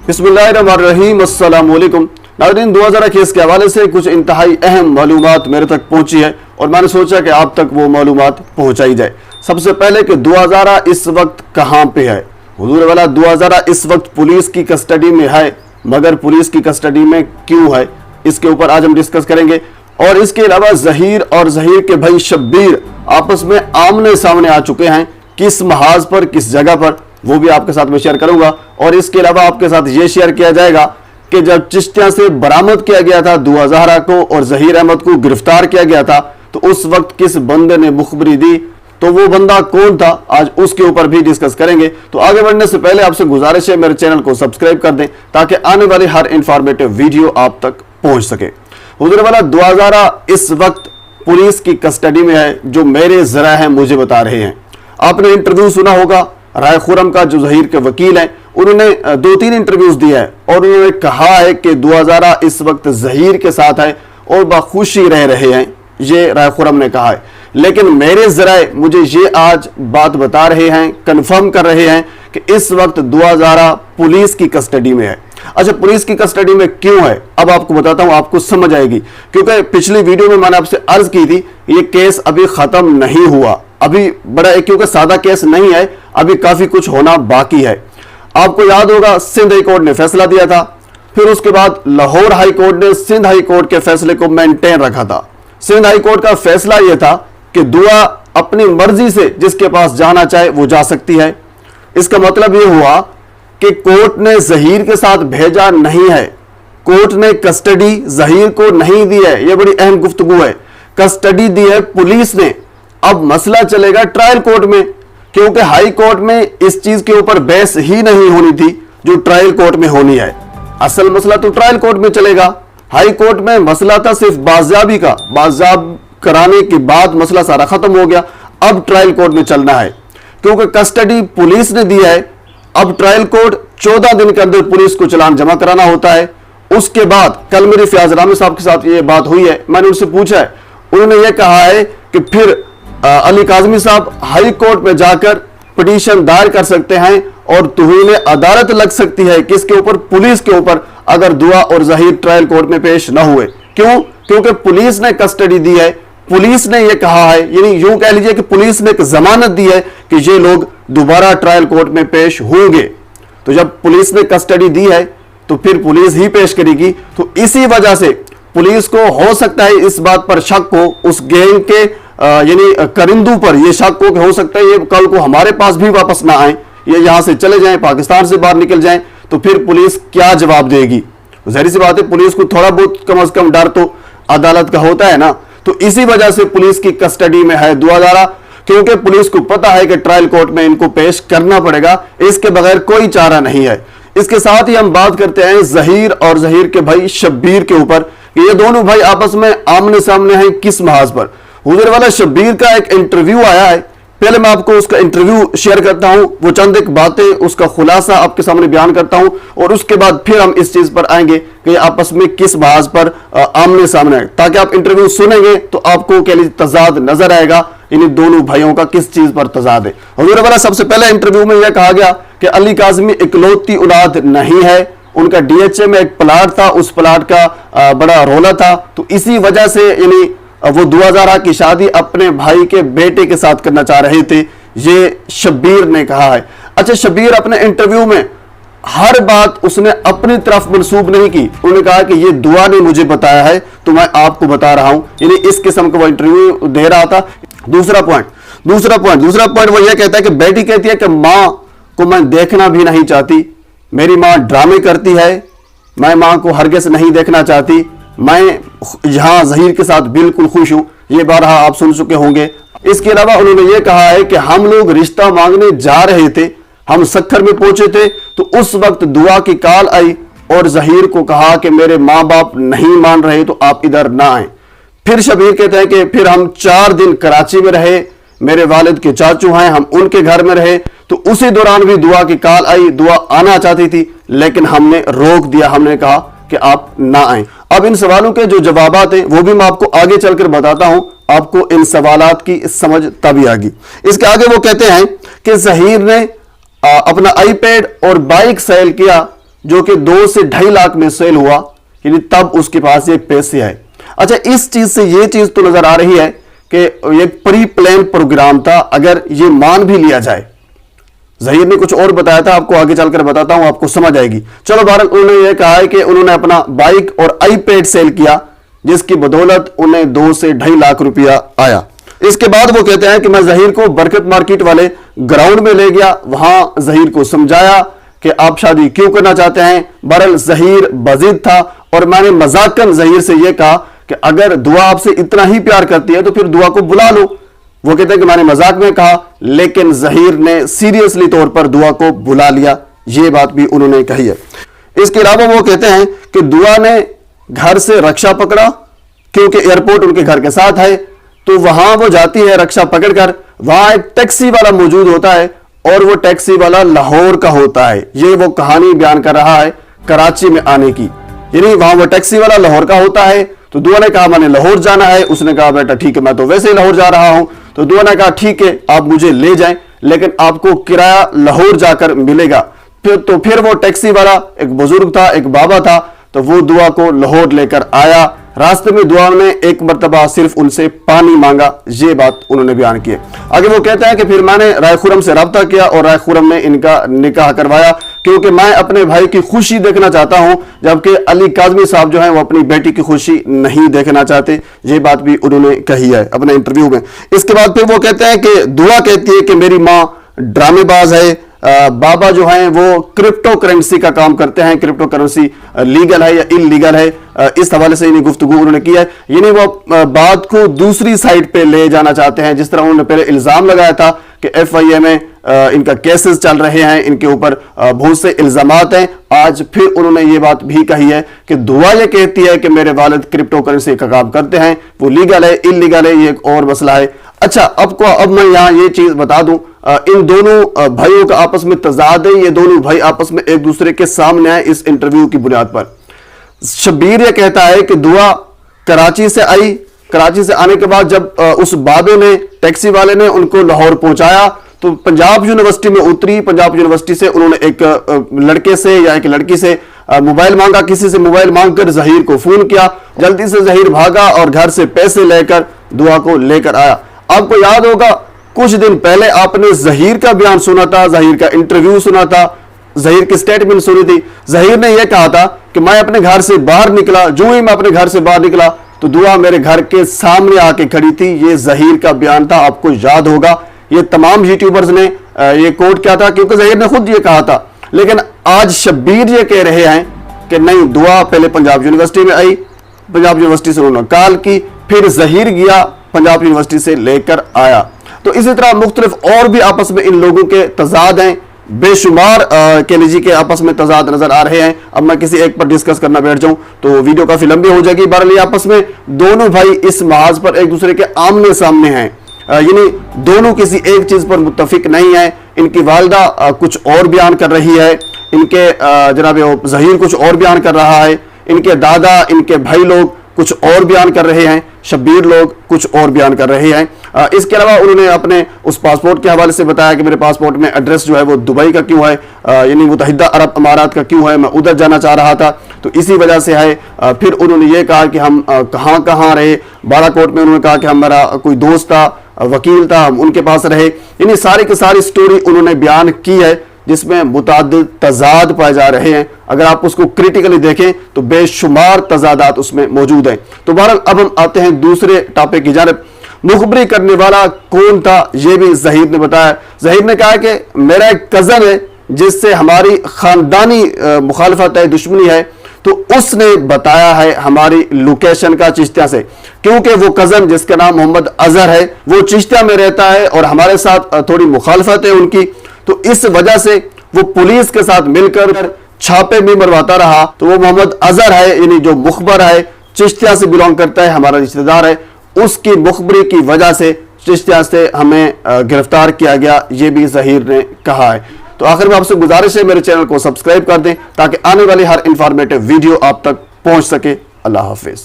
बिस्मिल्लाहिर्रहमानिर्रहीम, अस्सलाम वालेकुम। नाज़रीन, 2000 केस के हवाले से कुछ इंतहाई अहम मालूमात मेरे तक पहुंची है और मैंने सोचा कि आप तक वो मालूमात पहुंचाई जाए। सबसे पहले कि 2000 इस वक्त कहां पे है। हुजूर वाला 2000 इस वक्त पुलिस की कस्टडी में है, मगर पुलिस की कस्टडी में क्यों है, इसके ऊपर आज हम डिस्कस करेंगे। और इसके अलावा ज़हीर और ज़हीर के भाई शब्बीर आपस में आमने सामने आ चुके हैं, किस महाज पर, किस जगह पर, वो भी आपके साथ में शेयर करूंगा। और इसके अलावा आपके साथ ये शेयर किया जाएगा कि जब चिश्तिया से बरामद किया गया था दुआ ज़हरा को और ज़हीर अहमद को गिरफ्तार किया गया था, तो उस वक्त किस बंदे ने मुखबरी दी, तो वो बंदा कौन था, आज उसके ऊपर भी डिस्कस करेंगे। तो आगे बढ़ने से पहले आपसे गुजारिश है मेरे चैनल को सब्सक्राइब कर दें ताकि आने वाली हर इंफॉर्मेटिव वीडियो आप तक पहुंच सके। हुजूर वाला 2000 इस वक्त पुलिस की कस्टडी में है, जो मेरे ज़रा हैं मुझे बता रहे हैं। आपने इंटरव्यू सुना होगा राय खुरम का, जो ज़हीर के वकील हैं, उन्होंने 2-3 इंटरव्यूज दिए हैं और उन्होंने कहा है कि 2000 इस वक्त ज़हीर के साथ है और बखुशी रह रहे हैं, ये राय खुरम ने कहा है। लेकिन मेरे ज़राए मुझे ये आज बात बता रहे हैं, कंफर्म कर रहे हैं कि इस वक्त 2000 पुलिस की कस्टडी में है। अच्छा, पुलिस की कस्टडी में क्यों है, अब आपको बताता हूं, आपको समझ आएगी। क्योंकि पिछली वीडियो में मैंने आपसे अर्ज की थी ये केस अभी खत्म नहीं हुआ, अभी बड़ा एक, क्योंकि सादा केस नहीं है, अभी काफी कुछ होना बाकी है। आपको याद होगा सिंध हाई कोर्ट ने फैसला दिया था, फिर उसके बाद लाहौर हाई कोर्ट ने सिंध हाई कोर्ट के फैसले को मेंटेन रखा था। सिंध हाई कोर्ट का फैसला यह था कि दुआ अपनी मर्जी से जिसके पास जाना चाहे वो जा सकती है। इसका मतलब यह हुआ कि कोर्ट ने ज़हीर के साथ भेजा नहीं है, कोर्ट ने कस्टडी ज़हीर को नहीं दी है। यह बड़ी अहम गुफ्तगू है। कस्टडी दी है पुलिस ने। अब मसला चलेगा ट्रायल कोर्ट में, क्योंकि हाई कोर्ट में इस चीज के ऊपर बहस ही नहीं होनी थी जो ट्रायल कोर्ट में होनी है। असल मसला तो ट्रायल कोर्ट में चलेगा। हाई कोर्ट में मसला था सिर्फ बाज़ाबी का, बाज़ाब कराने के बाद मसला सारा खत्म हो गया। अब ट्रायल कोर्ट में चलना है, क्योंकि कस्टडी पुलिस ने दी है। अब ट्रायल कोर्ट 14 दिन के अंदर पुलिस को चालान जमा कराना होता है। उसके बाद कल मेरी फयाज रामी साहब के साथ ये बात हुई है, मैंने उनसे पूछा है, उन्होंने ये कहा है कि फिर अली काज़मी साहब हाई कोर्ट में जाकर पिटीशन दायर कर सकते हैं और तौहीन अदालत लग सकती है किसके ऊपर, पुलिस के ऊपर, अगर दुआ और ज़हीर ट्रायल कोर्ट में पेश न हुए। क्यों? क्योंकि पुलिस ने कस्टडी दी है, पुलिस ने यह कहा है, यानी यूं कह लीजिए कि पुलिस ने एक जमानत दी है कि ये लोग दोबारा ट्रायल कोर्ट में पेश होंगे। तो जब पुलिस ने कस्टडी दी है तो फिर पुलिस ही पेश करेगी। तो इसी वजह से पुलिस को हो सकता है इस बात पर शक हो, उस गैंग के यानी करिंदू पर यह शक हो सकता है ये कल को हमारे पास भी वापस ना आए, ये यहां से चले जाएं, पाकिस्तान से बाहर निकल जाएं, तो फिर पुलिस क्या जवाब देगी। जाहिर सी बात है पुलिस को थोड़ा बहुत कम से कम डर तो अदालत का होता है ना। तो इसी वजह से पुलिस की कस्टडी में है 2000, क्योंकि पुलिस को पता है कि ट्रायल कोर्ट में इनको पेश करना पड़ेगा, इसके बगैर कोई चारा नहीं है। इसके साथ ही हम बात करते हैं ज़हीर और ज़हीर के भाई शब्बीर के ऊपर। ये दोनों भाई आपस में आमने सामने हैं किस महाज पर। हुजूर वाला शब्बीर का एक इंटरव्यू आया है, पहले मैं आपको उसका इंटरव्यू शेयर करता हूं, वो चंद एक बातें, उसका खुलासा आपके सामने बयान करता हूं और उसके बाद फिर हम इस चीज पर आएंगे कि आपस में किस महाज पर आमने सामने है, ताकि आप इंटरव्यू सुनेंगे तो आपको कह लीजिए तजाद नजर आएगा, इन दोनों भाइयों का किस चीज पर तजाद है। हुजूर वाला सबसे पहले इंटरव्यू में यह कहा गया कि अली काज़मी इकलौती औलाद नहीं है, उनका डीएचए में एक प्लाट था, उस प्लाट का बड़ा रोला था, तो इसी वजह से यानी वो 2000 की शादी अपने भाई के बेटे के साथ करना चाह रहे थे, ये शब्बीर ने कहा है। अच्छा, शब्बीर अपने इंटरव्यू में हर बात उसने अपनी तरफ मंसूब नहीं की, उन्होंने कहा कि ये दुआ ने मुझे बताया है तो मैं आपको बता रहा हूं, यानी इस किस्म का वो इंटरव्यू दे रहा था। दूसरा पॉइंट वो ये कहता है कि बेटी कहती है कि मां को मैं देखना भी नहीं चाहती, मेरी मां ड्रामे करती है, मैं मां को हरगिज़ नहीं देखना चाहती, मैं यहां ज़हीर के साथ बिल्कुल खुश हूं। ये बारहा आप सुन चुके होंगे। इसके अलावा उन्होंने ये कहा है कि हम लोग रिश्ता मांगने जा रहे थे, हम सक्खर में पहुंचे थे तो उस वक्त दुआ की कॉल आई और ज़हीर को कहा कि मेरे माँ बाप नहीं मान रहे तो आप इधर ना आए। फिर शब्बीर कहते हैं कि फिर हम 4 दिन कराची में रहे, मेरे वालिद के चाचू हैं, हम उनके घर में रहे, तो उसी दौरान भी दुआ की कॉल आई, दुआ आना चाहती थी लेकिन हमने रोक दिया, हमने कहा कि आप ना आए। अब इन सवालों के जो जवाबात हैं वो भी मैं आपको आगे चलकर बताता हूं, आपको इन सवालात की समझ तभी आएगी। इसके आगे वो कहते हैं कि ज़हीर ने अपना आईपैड और बाइक सेल किया جو کہ 2 سے 2.5 लाख में सेल हुआ, यानी तब उसके पास ये पैसे आए। अच्छा, इस चीज से ये चीज तो नजर आ रही है कि ये प्री प्लान प्रोग्राम था, अगर ये मान भी लिया जाए। ज़हीर ने कुछ और बताया था, आपको आगे चलकर बताता हूं, आपको समझ आएगी। चलो बहरहाल उन्होंने ये कहा है कि उन्होंने अपना बाइक और आईपैड सेल किया, जिसकी बदौलत उन्हें 2 से 2.5 लाख रुपया आया। इसके बाद वो कहते हैं कि मैं ज़हीर को बरकत मार्केट वाले ग्राउंड में ले गया, वहां ज़हीर को समझाया कि आप शादी क्यों करना चाहते हैं। बहरहाल ज़हीर बज़िद था और मैंने मजाकन ज़हीर से यह कहा कि अगर दुआ आपसे इतना ही प्यार करती है तो फिर दुआ को बुला लो। वो कहते हैं कि मैंने मजाक में कहा, लेकिन ज़हीर ने सीरियसली तौर पर दुआ को बुला लिया, ये बात भी उन्होंने कही है। इसके अलावा वो कहते हैं कि दुआ ने घर से रक्षा पकड़ा, क्योंकि एयरपोर्ट उनके घर के साथ है, तो वहां वो जाती है रक्षा पकड़कर। वहां एक टैक्सी वाला मौजूद होता है और वो टैक्सी वाला लाहौर का होता है। ये वो कहानी बयान कर रहा है कराची में आने की, यानी वहां वो टैक्सी वाला लाहौर का होता है। तो दुआ ने कहा मैंने लाहौर जाना है, उसने कहा बेटा ठीक है, मैं तो वैसे ही लाहौर जा रहा हूं। तो दुआ ने कहा ठीक है, आप मुझे ले जाएं, लेकिन आपको किराया लाहौर जाकर मिलेगा। फिर वो टैक्सी वाला एक बुजुर्ग था, एक बाबा था, तो वो दुआ को लाहौर लेकर आया। रास्ते में दुआ ने एक मर्तबा सिर्फ उनसे पानी मांगा, ये बात उन्होंने बयान की है। आगे वो कहता है कि फिर मैंने राय खुरम से रब्ता किया और राय खुरम ने इनका निकाह करवाया, क्योंकि मैं अपने भाई की खुशी देखना चाहता हूं, जबकि अली काज़मी साहब जो हैं वो अपनी बेटी की खुशी नहीं देखना चाहते। ये बात भी उन्होंने कही है अपने इंटरव्यू में। इसके बाद फिर वो कहते हैं कि दुआ कहती है कि मेरी माँ ड्रामेबाज है, बाबा जो हैं वो क्रिप्टो करेंसी का काम करते हैं, क्रिप्टो करेंसी लीगल है या इलीगल है, इस हवाले से इन्हीं गुफ्तगू उन्होंने की है। यानी वो बात को दूसरी साइड पे ले जाना चाहते हैं। जिस तरह उन्होंने पहले इल्जाम लगाया था कि FIA में इनका केसेस चल रहे हैं, इनके ऊपर बहुत से इल्जामात हैं, आज फिर उन्होंने ये बात भी कही है कि दुआ ये कहती है कि मेरे वालिद क्रिप्टो करेंसी का काम करते हैं, वो लीगल है इलीगल है, ये एक और मसला है। अच्छा, अब मैं यहाँ ये चीज बता दूं, इन दोनों भाइयों का आपस में तजाद है, ये दोनों भाई आपस में एक दूसरे के सामने आए इस इंटरव्यू की बुनियाद पर। शब्बीर ये कहता है कि दुआ कराची से आई, कराची से आने के बाद जब उस बाबे ने, टैक्सी वाले ने उनको लाहौर पहुंचाया, तो पंजाब यूनिवर्सिटी में उतरी। पंजाब यूनिवर्सिटी से उन्होंने एक लड़के से या एक लड़की से मोबाइल मांगा, किसी से मोबाइल मांगकर ज़हीर को फोन किया। जल्दी से ज़हीर भागा और घर से पैसे लेकर दुआ को लेकर आया। आपको याद होगा कुछ दिन पहले आपने ज़हीर का बयान सुना था, ज़हीर का इंटरव्यू सुना था, ज़हीर की स्टेटमेंट सुनी थी। ज़हीर ने यह कहा था कि मैं अपने घर से बाहर निकला, जो ही मैं अपने घर से बाहर निकला तो दुआ मेरे घर के सामने आके खड़ी थी। ये ज़हीर का बयान था, आपको याद होगा। ये तमाम यूट्यूबर्स ने ये कोट किया था, क्योंकि ज़हीर ने खुद ये कहा था। लेकिन आज शब्बीर ये कह रहे हैं कि नहीं, दुआ पहले पंजाब यूनिवर्सिटी में आई, पंजाब यूनिवर्सिटी से उन्होंने कॉल की, फिर ज़हीर गया पंजाब यूनिवर्सिटी से लेकर आया। तो इसी तरह मुख्तलिफ और भी आपस में इन लोगों के तजाद हैं, बेशुमार कह लीजिए कि आपस में तजाद नजर आ रहे हैं। अब मैं किसी एक पर डिस्कस करना बैठ जाऊं तो वीडियो काफी लंबी हो जाएगी। बहरहाल आपस में दोनों भाई इस महाज पर एक दूसरे के आमने सामने हैं, यानी दोनों किसी एक चीज पर मुत्तफिक नहीं है। इनकी वालिदा कुछ और बयान कर रही है, इनके जनाब ज़हीर कुछ और बयान कर रहा है, इनके दादा, इनके भाई लोग कुछ और बयान कर रहे हैं, शब्बीर लोग कुछ और बयान कर रहे हैं। इसके अलावा उन्होंने अपने उस पासपोर्ट के हवाले से बताया कि मेरे पासपोर्ट में एड्रेस जो है वो दुबई का क्यों है, यानी मुत्तहिदा अरब अमारात का क्यों है, मैं उधर जाना चाह रहा था तो इसी वजह से है। फिर उन्होंने ये कहा कि हम कहाँ कहाँ रहे, बालाकोट में उन्होंने कहा कि हमारा कोई दोस्त था, वकील था, हम उनके पास रहे। यानी सारी की सारी स्टोरी उन्होंने बयान की है, जिसमें मुताद्दिद तजाद पाए जा रहे हैं। अगर आप उसको क्रिटिकली देखें तो बेशुमार तजादात उसमें मौजूद हैं। तो बहरहाल अब हम आते हैं दूसरे टॉपिक की जानिब। मुखबरी करने वाला कौन था, यह भी ज़हीर ने बताया। ज़हीर ने कहा कि मेरा एक कज़न है जिससे हमारी खानदानी मुखालफत है, दुश्मनी है, तो उसने बताया है हमारी लोकेशन का चिश्तिया से, क्योंकि वो कज़न जिसका नाम मोहम्मद अजहर है वो चिश्तिया में रहता है और हमारे साथ थोड़ी मुखालफत है उनकी, तो इस वजह से वो पुलिस के साथ मिलकर छापे भी मरवाता रहा। तो वो मोहम्मद अजहर है, यानी जो मुखबर है, चिश्तिया से बिलोंग करता है, हमारा रिश्तेदार है, उसकी मुखबरी की वजह से चिश्तिया से हमें गिरफ्तार किया गया, ये भी ज़हीर ने कहा है। तो आखिर में आपसे गुजारिश है मेरे चैनल को सब्सक्राइब कर दें ताकि आने वाली हर इंफॉर्मेटिव वीडियो आप तक पहुंच सके। अल्लाह हाफिज।